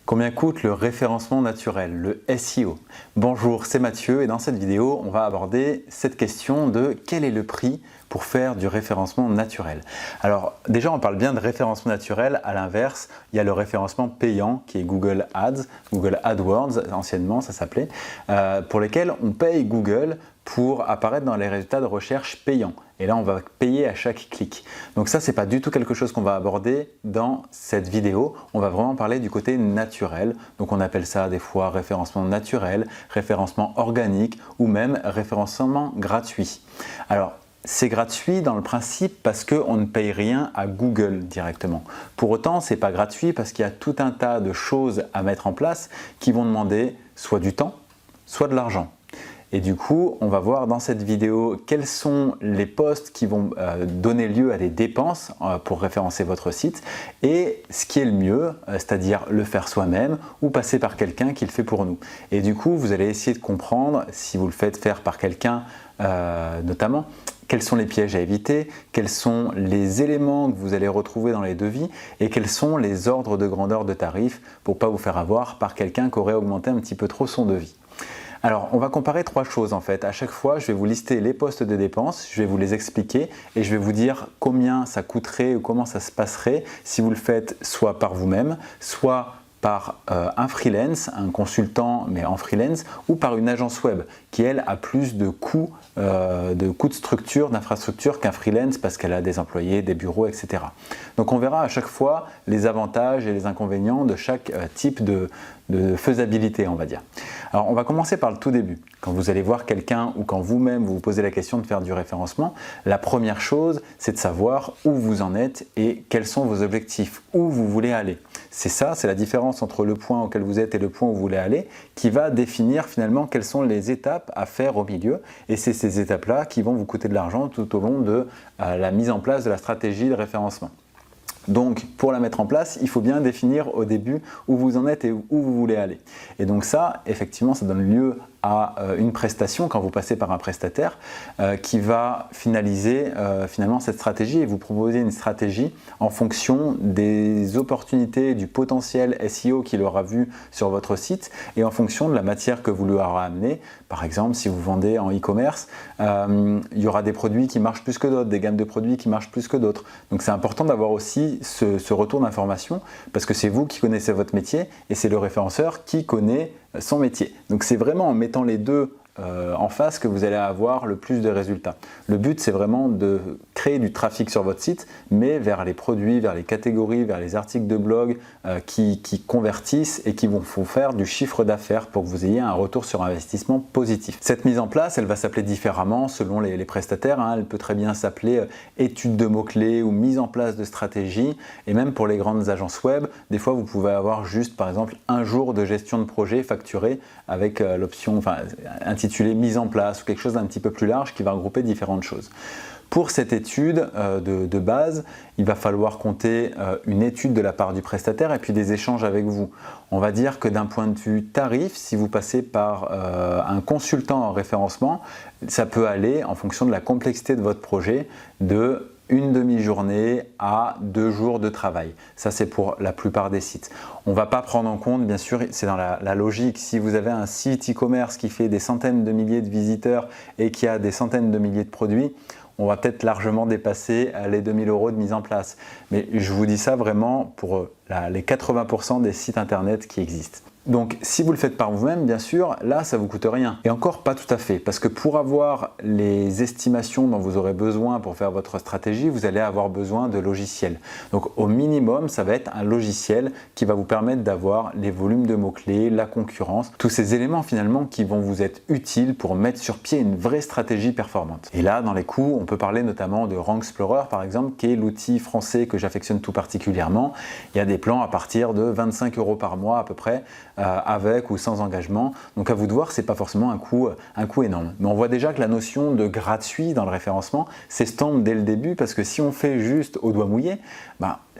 Combien coûte le référencement naturel, le SEO? Bonjour, c'est Mathieu et dans cette vidéo, on va aborder cette question de quel est le prix pour faire du référencement naturel. Alors déjà, on parle bien de référencement naturel, à l'inverse, il y a le référencement payant qui est Google Ads, Google AdWords, anciennement ça s'appelait, pour lesquels on paye Google pour apparaître dans les résultats de recherche payants. Et là, on va payer à chaque clic. Donc ça, c'est pas du tout quelque chose qu'on va aborder dans cette vidéo. On va vraiment parler du côté naturel. Donc on appelle ça des fois référencement naturel, référencement organique ou même référencement gratuit. Alors, c'est gratuit dans le principe parce qu'on ne paye rien à Google directement. Pour autant, ce n'est pas gratuit parce qu'il y a tout un tas de choses à mettre en place qui vont demander soit du temps, soit de l'argent. Et du coup, on va voir dans cette vidéo quels sont les postes qui vont donner lieu à des dépenses pour référencer votre site et ce qui est le mieux, c'est-à-dire le faire soi-même ou passer par quelqu'un qui le fait pour nous. Et du coup, vous allez essayer de comprendre, si vous le faites faire par quelqu'un notamment, quels sont les pièges à éviter, quels sont les éléments que vous allez retrouver dans les devis et quels sont les ordres de grandeur de tarifs pour ne pas vous faire avoir par quelqu'un qui aurait augmenté un petit peu trop son devis. Alors, on va comparer trois choses en fait. À chaque fois, je vais vous lister les postes de dépenses, je vais vous les expliquer et je vais vous dire combien ça coûterait ou comment ça se passerait si vous le faites soit par vous-même, soit par un freelance, un consultant mais en freelance, ou par une agence web qui elle a plus de coûts de structure, d'infrastructure qu'un freelance parce qu'elle a des employés, des bureaux, etc. Donc on verra à chaque fois les avantages et les inconvénients de chaque type de faisabilité, on va dire. Alors on va commencer par le tout début. Quand vous allez voir quelqu'un ou quand vous-même vous posez la question de faire du référencement, la première chose c'est de savoir où vous en êtes et quels sont vos objectifs, où vous voulez aller. C'est ça, c'est la différence entre le point auquel vous êtes et le point où vous voulez aller qui va définir finalement quelles sont les étapes à faire au milieu et c'est ces étapes-là qui vont vous coûter de l'argent tout au long de la mise en place de la stratégie de référencement. Donc, pour la mettre en place, il faut bien définir au début où vous en êtes et où vous voulez aller. Et donc ça, effectivement, ça donne lieu à une prestation quand vous passez par un prestataire qui va finaliser finalement cette stratégie et vous proposer une stratégie en fonction des opportunités, du potentiel SEO qu'il aura vu sur votre site et en fonction de la matière que vous lui aurez amenée. Par exemple, si vous vendez en e-commerce, il y aura des produits qui marchent plus que d'autres, des gammes de produits qui marchent plus que d'autres. Donc c'est important d'avoir aussi ce retour d'information parce que c'est vous qui connaissez votre métier et c'est le référenceur qui connaît son métier. Donc c'est vraiment en mettant les deux en face que vous allez avoir le plus de résultats. Le but c'est vraiment de créer du trafic sur votre site mais vers les produits, vers les catégories, vers les articles de blog qui convertissent et qui vont vous faire du chiffre d'affaires pour que vous ayez un retour sur investissement positif. Cette mise en place elle va s'appeler différemment selon les prestataires, hein. Elle peut très bien s'appeler étude de mots-clés ou mise en place de stratégie et même pour les grandes agences web, des fois vous pouvez avoir juste par exemple un jour de gestion de projet facturé avec l'option intitulé mise en place ou quelque chose d'un petit peu plus large qui va regrouper différentes choses. Pour cette étude de base, il va falloir compter une étude de la part du prestataire et puis des échanges avec vous. On va dire que d'un point de vue tarif, si vous passez par un consultant en référencement, ça peut aller en fonction de la complexité de votre projet de une demi-journée à 2 jours de travail. Ça, c'est pour la plupart des sites. On ne va pas prendre en compte, bien sûr, c'est dans la logique, si vous avez un site e-commerce qui fait des centaines de milliers de visiteurs et qui a des centaines de milliers de produits, on va peut-être largement dépasser les 2000 € de mise en place. Mais je vous dis ça vraiment pour les 80% des sites internet qui existent. Donc si vous le faites par vous-même, bien sûr, là ça vous coûte rien. Et encore pas tout à fait, parce que pour avoir les estimations dont vous aurez besoin pour faire votre stratégie, vous allez avoir besoin de logiciels. Donc au minimum, ça va être un logiciel qui va vous permettre d'avoir les volumes de mots-clés, la concurrence, tous ces éléments finalement qui vont vous être utiles pour mettre sur pied une vraie stratégie performante. Et là, dans les coûts, on peut parler notamment de Rank Explorer par exemple, qui est l'outil français que j'affectionne tout particulièrement. Il y a des plans à partir de 25 € par mois à peu près, avec ou sans engagement. Donc à vous de voir, c'est pas forcément un coût énorme. Mais on voit déjà que la notion de gratuit dans le référencement s'estompe dès le début parce que si on fait juste au doigt mouillé,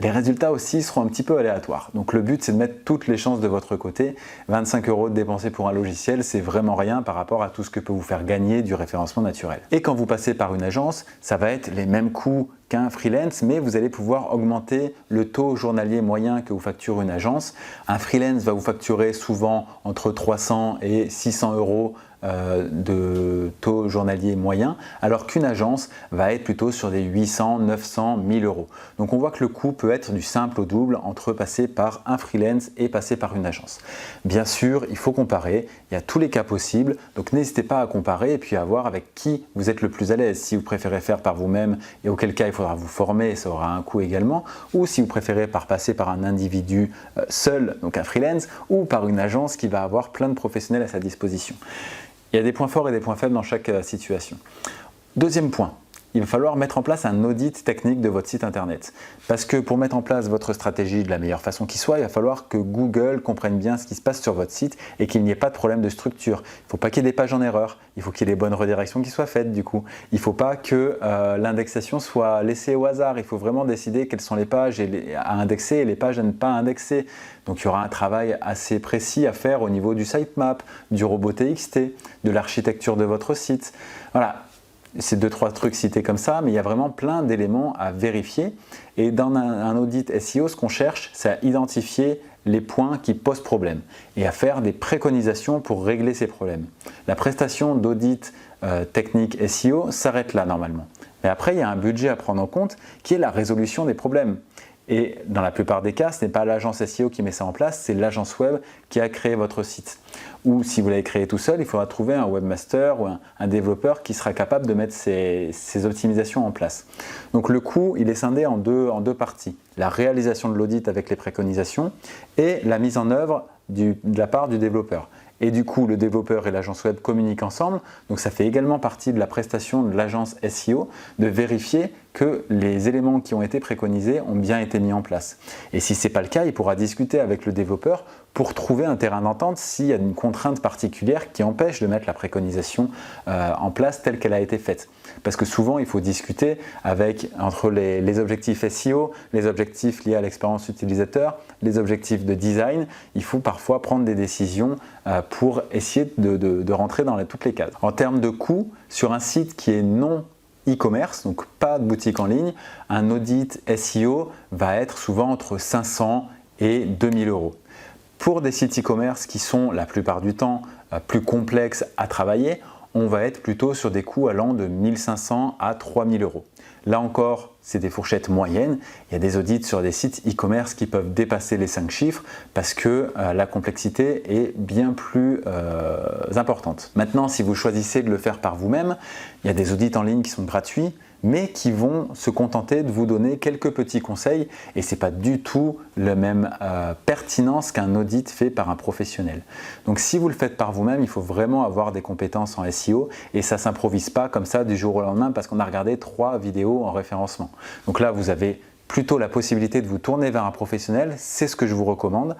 les résultats aussi seront un petit peu aléatoires. Donc le but c'est de mettre toutes les chances de votre côté. 25 € de dépenser pour un logiciel, c'est vraiment rien par rapport à tout ce que peut vous faire gagner du référencement naturel. Et quand vous passez par une agence, ça va être les mêmes coûts qu'un freelance, mais vous allez pouvoir augmenter le taux journalier moyen que vous facture une agence. Un freelance va vous facturer souvent entre 300 et 600 euros de taux journalier moyen, alors qu'une agence va être plutôt sur des 800, 900, 1000 euros. Donc on voit que le coût peut être du simple au double entre passer par un freelance et passer par une agence. Bien sûr, il faut comparer, il y a tous les cas possibles, donc n'hésitez pas à comparer et puis à voir avec qui vous êtes le plus à l'aise. Si vous préférez faire par vous-même et auquel cas il faudra vous former et ça aura un coût également, ou si vous préférez passer par un individu seul, donc un freelance, ou par une agence qui va avoir plein de professionnels à sa disposition. Il y a des points forts et des points faibles dans chaque situation. Deuxième point, il va falloir mettre en place un audit technique de votre site internet. Parce que pour mettre en place votre stratégie de la meilleure façon qui soit, il va falloir que Google comprenne bien ce qui se passe sur votre site et qu'il n'y ait pas de problème de structure. Il ne faut pas qu'il y ait des pages en erreur, il faut qu'il y ait les bonnes redirections qui soient faites du coup. Il ne faut pas que l'indexation soit laissée au hasard, il faut vraiment décider quelles sont les pages à indexer et les pages à ne pas indexer. Donc il y aura un travail assez précis à faire au niveau du sitemap, du robot TXT, de l'architecture de votre site. Voilà. C'est 2-3 trucs cités comme ça, mais il y a vraiment plein d'éléments à vérifier. Et dans un audit SEO, ce qu'on cherche, c'est à identifier les points qui posent problème et à faire des préconisations pour régler ces problèmes. La prestation d'audit technique SEO s'arrête là normalement. Mais après, il y a un budget à prendre en compte qui est la résolution des problèmes. Et dans la plupart des cas, ce n'est pas l'agence SEO qui met ça en place, c'est l'agence web qui a créé votre site. Ou si vous l'avez créé tout seul, il faudra trouver un webmaster ou un développeur qui sera capable de mettre ces optimisations en place. Donc le coût, il est scindé en deux parties. La réalisation de l'audit avec les préconisations et la mise en œuvre de la part du développeur. Et du coup, le développeur et l'agence web communiquent ensemble. Donc ça fait également partie de la prestation de l'agence SEO de vérifier que les éléments qui ont été préconisés ont bien été mis en place. Et si ce n'est pas le cas, il pourra discuter avec le développeur pour trouver un terrain d'entente s'il y a une contrainte particulière qui empêche de mettre la préconisation en place telle qu'elle a été faite. Parce que souvent, il faut discuter entre les objectifs SEO, les objectifs liés à l'expérience utilisateur, les objectifs de design. Il faut parfois prendre des décisions pour essayer de rentrer dans toutes les cases. En termes de coût, sur un site qui est non e-commerce, donc pas de boutique en ligne, un audit SEO va être souvent entre 500 et 2000 euros. Pour des sites e-commerce qui sont la plupart du temps plus complexes à travailler, on va être plutôt sur des coûts allant de 1500 à 3000 euros. Là encore, c'est des fourchettes moyennes. Il y a des audits sur des sites e-commerce qui peuvent dépasser les 5 chiffres parce que la complexité est bien plus importante. Maintenant, si vous choisissez de le faire par vous-même, il y a des audits en ligne qui sont gratuits, mais qui vont se contenter de vous donner quelques petits conseils et ce n'est pas du tout la même pertinence qu'un audit fait par un professionnel. Donc si vous le faites par vous-même, il faut vraiment avoir des compétences en SEO et ça ne s'improvise pas comme ça du jour au lendemain parce qu'on a regardé 3 vidéos en référencement. Donc là, vous avez plutôt la possibilité de vous tourner vers un professionnel, c'est ce que je vous recommande.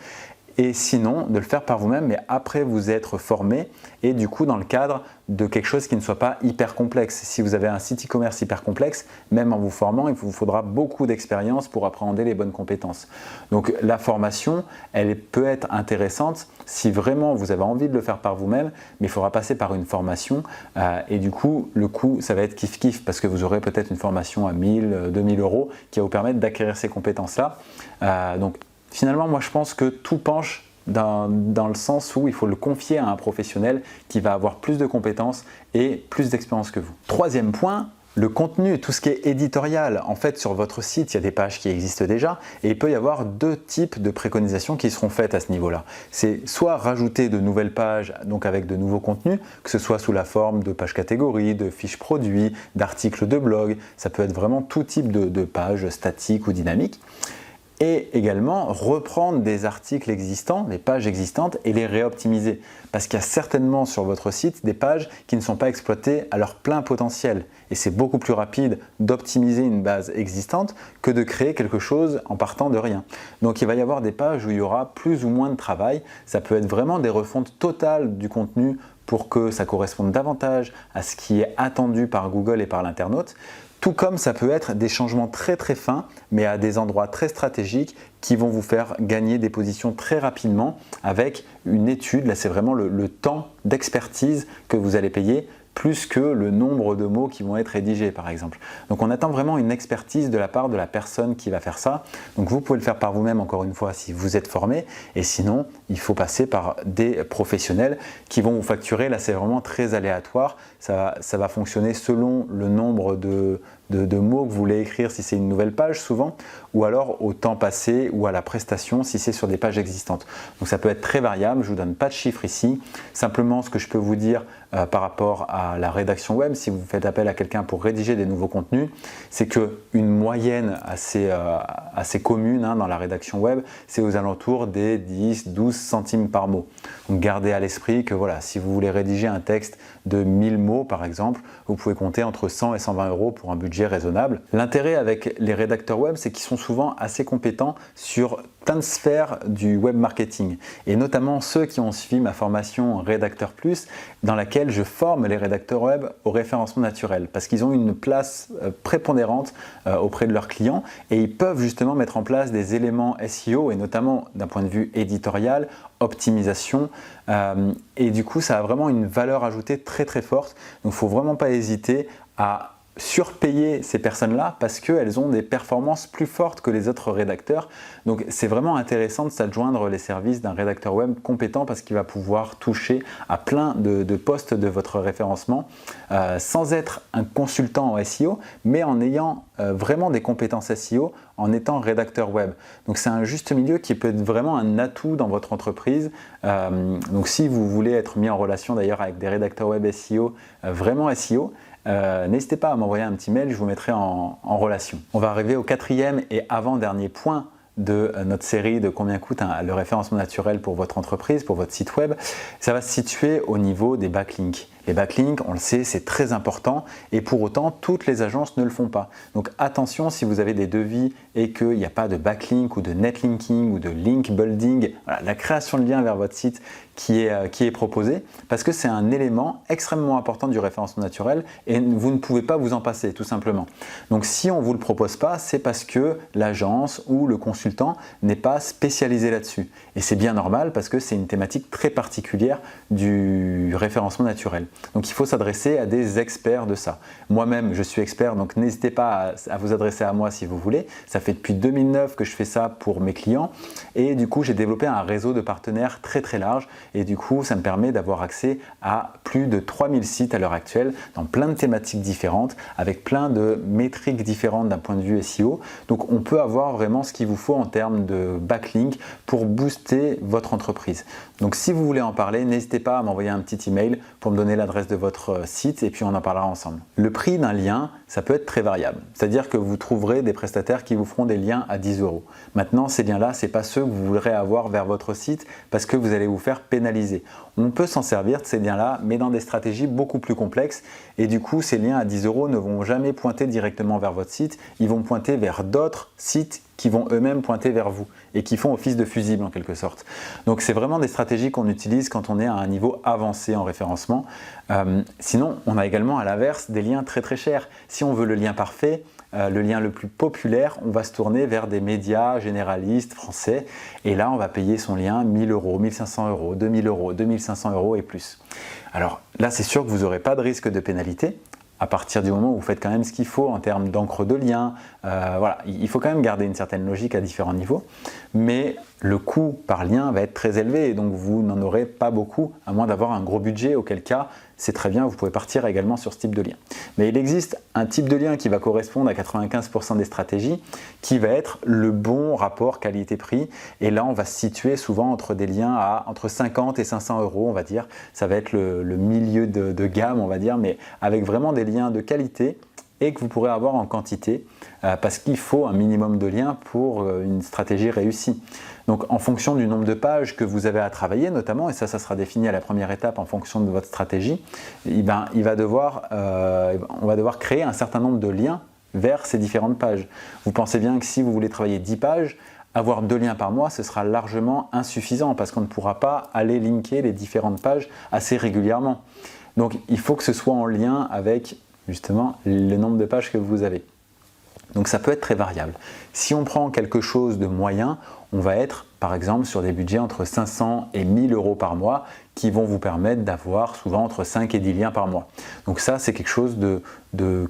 Et sinon, de le faire par vous-même, mais après vous être formé et du coup dans le cadre de quelque chose qui ne soit pas hyper complexe. Si vous avez un site e-commerce hyper complexe, même en vous formant, il vous faudra beaucoup d'expérience pour appréhender les bonnes compétences. Donc la formation, elle peut être intéressante si vraiment vous avez envie de le faire par vous-même, mais il faudra passer par une formation et du coup, le coût, ça va être kiff-kiff parce que vous aurez peut-être une formation à 1000, 2000 euros qui va vous permettre d'acquérir ces compétences-là. Donc, finalement, moi je pense que tout penche dans le sens où il faut le confier à un professionnel qui va avoir plus de compétences et plus d'expérience que vous. Troisième point, le contenu, tout ce qui est éditorial. En fait, sur votre site, il y a des pages qui existent déjà et il peut y avoir 2 types de préconisations qui seront faites à ce niveau-là. C'est soit rajouter de nouvelles pages, donc avec de nouveaux contenus, que ce soit sous la forme de pages catégories, de fiches produits, d'articles de blog. Ça peut être vraiment tout type de pages statiques ou dynamiques. Et également reprendre des articles existants, des pages existantes et les réoptimiser. Parce qu'il y a certainement sur votre site des pages qui ne sont pas exploitées à leur plein potentiel. Et c'est beaucoup plus rapide d'optimiser une base existante que de créer quelque chose en partant de rien. Donc il va y avoir des pages où il y aura plus ou moins de travail. Ça peut être vraiment des refontes totales du contenu pour que ça corresponde davantage à ce qui est attendu par Google et par l'internaute. Tout comme ça peut être des changements très très fins, mais à des endroits très stratégiques qui vont vous faire gagner des positions très rapidement avec une étude. Là, c'est vraiment le temps d'expertise que vous allez payer plus que le nombre de mots qui vont être rédigés par exemple. Donc on attend vraiment une expertise de la part de la personne qui va faire ça. Donc vous pouvez le faire par vous-même encore une fois si vous êtes formé, et sinon il faut passer par des professionnels qui vont vous facturer. Là c'est vraiment très aléatoire, ça va fonctionner selon le nombre de mots que vous voulez écrire si c'est une nouvelle page souvent, ou alors au temps passé ou à la prestation si c'est sur des pages existantes. Donc ça peut être très variable, je ne vous donne pas de chiffres ici, simplement ce que je peux vous dire par rapport à la rédaction web, si vous faites appel à quelqu'un pour rédiger des nouveaux contenus, c'est qu'une moyenne assez commune dans la rédaction web, c'est aux alentours des 10-12 centimes par mot. Donc gardez à l'esprit que voilà, si vous voulez rédiger un texte de 1000 mots par exemple, vous pouvez compter entre 100 et 120 euros pour un budget raisonnable. L'intérêt avec les rédacteurs web, c'est qu'ils sont souvent assez compétents sur plein de sphères du web marketing, et notamment ceux qui ont suivi ma formation Rédacteur Plus, dans laquelle je forme les rédacteurs web au référencement naturel, parce qu'ils ont une place prépondérante auprès de leurs clients, et ils peuvent justement mettre en place des éléments SEO, et notamment d'un point de vue éditorial, optimisation, et du coup ça a vraiment une valeur ajoutée très très forte. Donc il ne faut vraiment pas hésiter à surpayer ces personnes-là parce qu'elles ont des performances plus fortes que les autres rédacteurs. Donc c'est vraiment intéressant de s'adjoindre les services d'un rédacteur web compétent, parce qu'il va pouvoir toucher à plein de postes de votre référencement sans être un consultant en SEO, mais en ayant vraiment des compétences SEO en étant rédacteur web. Donc c'est un juste milieu qui peut être vraiment un atout dans votre entreprise. Donc si vous voulez être mis en relation d'ailleurs avec des rédacteurs web SEO, vraiment SEO, n'hésitez pas à m'envoyer un petit mail, je vous mettrai en relation. On va arriver au quatrième et avant-dernier point de notre série de combien coûte le référencement naturel pour votre entreprise, pour votre site web. Ça va se situer au niveau des backlinks. Les backlinks, on le sait, c'est très important, et pour autant, toutes les agences ne le font pas. Donc attention, si vous avez des devis et qu'il n'y a pas de backlink ou de netlinking ou de link building, voilà, la création de liens vers votre site qui est proposée, parce que c'est un élément extrêmement important du référencement naturel et vous ne pouvez pas vous en passer, tout simplement. Donc si on ne vous le propose pas, c'est parce que l'agence ou le consultant n'est pas spécialisé là-dessus. Et c'est bien normal, parce que c'est une thématique très particulière du référencement naturel. Donc il faut s'adresser à des experts de ça. Moi-même, je suis expert, donc n'hésitez pas à vous adresser à moi si vous voulez. Ça fait depuis 2009 que je fais ça pour mes clients, et du coup j'ai développé un réseau de partenaires très très large, et du coup ça me permet d'avoir accès à plus de 3000 sites à l'heure actuelle, dans plein de thématiques différentes, avec plein de métriques différentes d'un point de vue SEO. Donc on peut avoir vraiment ce qu'il vous faut en termes de backlink pour booster votre entreprise. Donc si vous voulez en parler, n'hésitez pas à m'envoyer un petit email pour me donner l'adresse de votre site, et puis on en parlera ensemble. Le prix d'un lien, ça peut être très variable. C'est-à-dire que vous trouverez des prestataires qui vous feront des liens à 10 euros. Maintenant, ces liens-là, ce n'est pas ceux que vous voudrez avoir vers votre site, parce que vous allez vous faire pénaliser. On peut s'en servir de ces liens-là, mais dans des stratégies beaucoup plus complexes, et du coup, ces liens à 10 euros ne vont jamais pointer directement vers votre site, ils vont pointer vers d'autres sites qui vont eux-mêmes pointer vers vous et qui font office de fusible en quelque sorte. Donc c'est vraiment des stratégies qu'on utilise quand on est à un niveau avancé en référencement. Sinon, on a également à l'inverse des liens très très chers. Si on veut le lien parfait, le lien le plus populaire, on va se tourner vers des médias généralistes français, et là on va payer son lien 1000 euros, 1500 euros, 2000 euros, 2500 euros et plus. Alors là c'est sûr que vous n'aurez pas de risque de pénalité, à partir du moment où vous faites quand même ce qu'il faut en termes d'encre de lien. Voilà, il faut quand même garder une certaine logique à différents niveaux, mais le coût par lien va être très élevé, et donc vous n'en aurez pas beaucoup, à moins d'avoir un gros budget, auquel cas c'est très bien, vous pouvez partir également sur ce type de lien. Mais il existe un type de lien qui va correspondre à 95% des stratégies, qui va être le bon rapport qualité-prix, et là on va se situer souvent entre des liens à entre 50 et 500 euros, on va dire. Ça va être le milieu de gamme, on va dire, mais avec vraiment des liens de qualité et que vous pourrez avoir en quantité, parce qu'il faut un minimum de liens pour une stratégie réussie. Donc en fonction du nombre de pages que vous avez à travailler notamment, et ça sera défini à la première étape en fonction de votre stratégie, on va devoir créer un certain nombre de liens vers ces différentes pages. Vous pensez bien que si vous voulez travailler 10 pages, avoir 2 liens par mois, ce sera largement insuffisant, parce qu'on ne pourra pas aller linker les différentes pages assez régulièrement. Donc il faut que ce soit en lien avec justement le nombre de pages que vous avez. Donc ça peut être très variable. Si on prend quelque chose de moyen, on va être par exemple sur des budgets entre 500 et 1000 euros par mois qui vont vous permettre d'avoir souvent entre 5 et 10 liens par mois. Donc ça, c'est quelque chose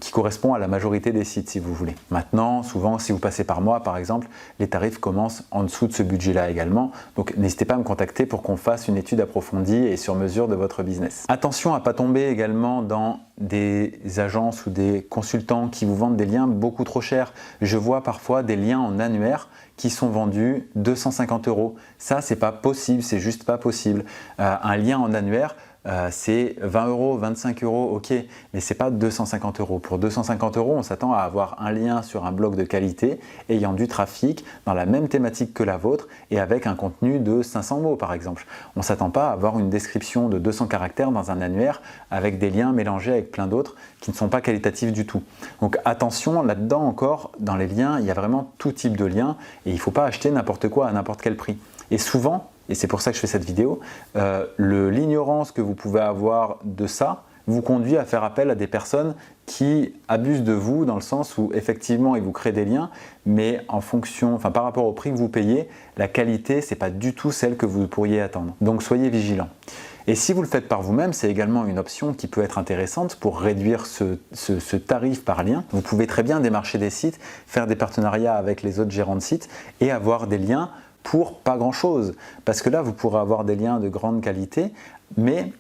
qui correspond à la majorité des sites si vous voulez. Maintenant, souvent, si vous passez par mois par exemple, les tarifs commencent en dessous de ce budget-là également. Donc n'hésitez pas à me contacter pour qu'on fasse une étude approfondie et sur mesure de votre business. Attention à ne pas tomber également dans des agences ou des consultants qui vous vendent des liens beaucoup trop chers. Je vois parfois des liens en annuaire qui sont vendus 250 euros. Ça, c'est pas possible, c'est juste pas possible. Un lien en annuaire, c'est 20 euros, 25 euros, ok, mais c'est pas 250 euros. Pour 250 euros, on s'attend à avoir un lien sur un blog de qualité, ayant du trafic, dans la même thématique que la vôtre et avec un contenu de 500 mots par exemple. On ne s'attend pas à avoir une description de 200 caractères dans un annuaire avec des liens mélangés avec plein d'autres qui ne sont pas qualitatifs du tout. Donc attention, là-dedans encore, dans les liens, il y a vraiment tout type de liens et il ne faut pas acheter n'importe quoi à n'importe quel prix. Et souvent, et c'est pour ça que je fais cette vidéo, l'ignorance que vous pouvez avoir de ça vous conduit à faire appel à des personnes qui abusent de vous dans le sens où effectivement ils vous créent des liens, mais par rapport au prix que vous payez, la qualité c'est pas du tout celle que vous pourriez attendre. Donc soyez vigilants. Et si vous le faites par vous-même, c'est également une option qui peut être intéressante pour réduire ce tarif par lien. Vous pouvez très bien démarcher des sites, faire des partenariats avec les autres gérants de sites et avoir des liens pour pas grand-chose. Parce que là, vous pourrez avoir des liens de grande qualité, mais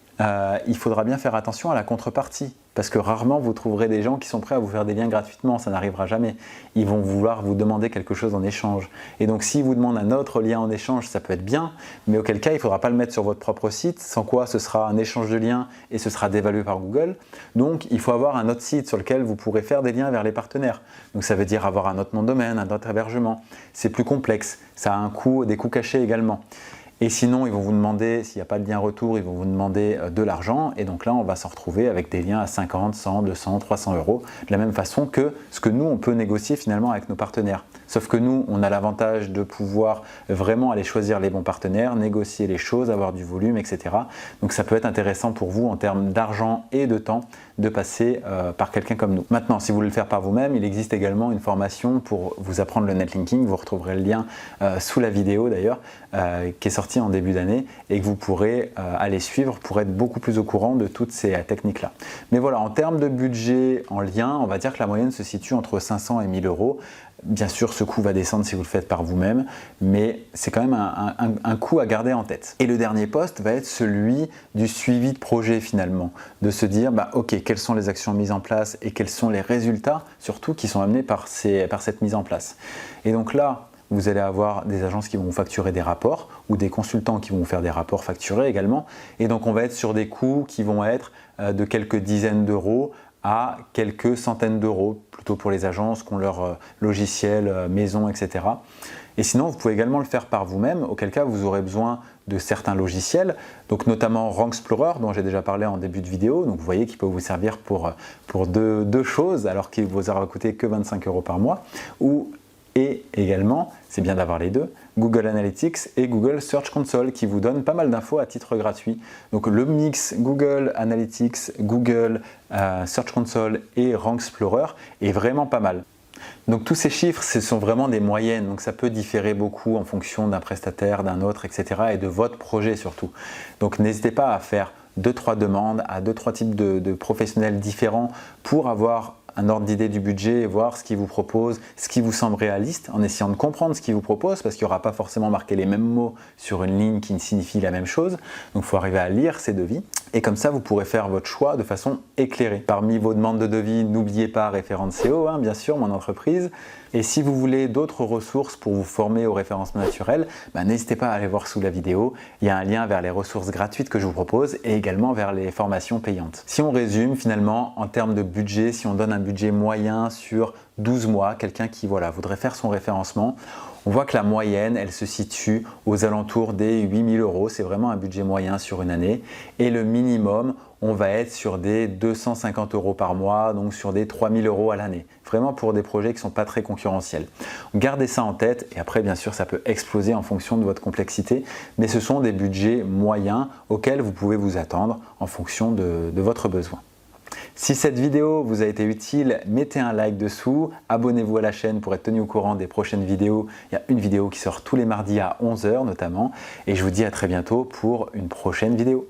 il faudra bien faire attention à la contrepartie. Parce que rarement vous trouverez des gens qui sont prêts à vous faire des liens gratuitement, ça n'arrivera jamais. Ils vont vouloir vous demander quelque chose en échange. Et donc s'ils vous demandent un autre lien en échange, ça peut être bien, mais auquel cas il ne faudra pas le mettre sur votre propre site, sans quoi ce sera un échange de liens et ce sera dévalué par Google. Donc il faut avoir un autre site sur lequel vous pourrez faire des liens vers les partenaires. Donc ça veut dire avoir un autre nom de domaine, un autre hébergement. C'est plus complexe, ça a un coût, des coûts cachés également. Et sinon, ils vont vous demander, s'il n'y a pas de lien retour, ils vont vous demander de l'argent. Et donc là, on va se retrouver avec des liens à 50, 100, 200, 300 euros. De la même façon que ce que nous, on peut négocier finalement avec nos partenaires. Sauf que nous, on a l'avantage de pouvoir vraiment aller choisir les bons partenaires, négocier les choses, avoir du volume, etc. Donc ça peut être intéressant pour vous en termes d'argent et de temps de passer par quelqu'un comme nous. Maintenant, si vous voulez le faire par vous-même, il existe également une formation pour vous apprendre le netlinking. Vous retrouverez le lien sous la vidéo d'ailleurs, qui est sorti en début d'année et que vous pourrez aller suivre pour être beaucoup plus au courant de toutes ces techniques-là. Mais voilà, en termes de budget en lien, on va dire que la moyenne se situe entre 500 et 1000 euros. Bien sûr, ce coût va descendre si vous le faites par vous-même, mais c'est quand même un coût à garder en tête. Et le dernier poste va être celui du suivi de projet finalement, de se dire, ok, quelles sont les actions mises en place et quels sont les résultats surtout qui sont amenés par cette mise en place. Et donc là, vous allez avoir des agences qui vont vous facturer des rapports ou des consultants qui vont vous faire des rapports facturés également. Et donc on va être sur des coûts qui vont être de quelques dizaines d'euros à quelques centaines d'euros, plutôt pour les agences qui ont leur logiciel, maison, etc. Et sinon, vous pouvez également le faire par vous-même, auquel cas vous aurez besoin de certains logiciels, donc notamment Rank-Explorer, dont j'ai déjà parlé en début de vidéo. Donc vous voyez qu'il peut vous servir pour deux choses, alors qu'il vous aura coûté que 25 euros par mois. Et également, c'est bien d'avoir les deux, Google Analytics et Google Search Console qui vous donnent pas mal d'infos à titre gratuit. Donc le mix Google Analytics, Google Search Console et Rank Explorer est vraiment pas mal. Donc tous ces chiffres, ce sont vraiment des moyennes, donc ça peut différer beaucoup en fonction d'un prestataire, d'un autre, etc. et de votre projet surtout. Donc n'hésitez pas à faire 2-3 demandes à 2-3 types de professionnels différents pour avoir un ordre d'idée du budget et voir ce qu'il vous propose, ce qui vous semble réaliste, en essayant de comprendre ce qu'il vous propose, parce qu'il n'y aura pas forcément marqué les mêmes mots sur une ligne qui signifie la même chose. Donc il faut arriver à lire ces devis. Et comme ça, vous pourrez faire votre choix de façon éclairée. Parmi vos demandes de devis, n'oubliez pas Référent SEO, bien sûr, mon entreprise. Et si vous voulez d'autres ressources pour vous former au référencement naturel, n'hésitez pas à aller voir sous la vidéo. Il y a un lien vers les ressources gratuites que je vous propose et également vers les formations payantes. Si on résume finalement en termes de budget, si on donne un budget moyen sur 12 mois, quelqu'un qui voudrait faire son référencement, on voit que la moyenne, elle se situe aux alentours des 8 000 euros. C'est vraiment un budget moyen sur une année. Et le minimum, on va être sur des 250 euros par mois, donc sur des 3 000 euros à l'année. Vraiment pour des projets qui ne sont pas très concurrentiels. Gardez ça en tête et après, bien sûr, ça peut exploser en fonction de votre complexité. Mais ce sont des budgets moyens auxquels vous pouvez vous attendre en fonction de votre besoin. Si cette vidéo vous a été utile, mettez un like dessous, abonnez-vous à la chaîne pour être tenu au courant des prochaines vidéos. Il y a une vidéo qui sort tous les mardis à 11 h notamment et je vous dis à très bientôt pour une prochaine vidéo.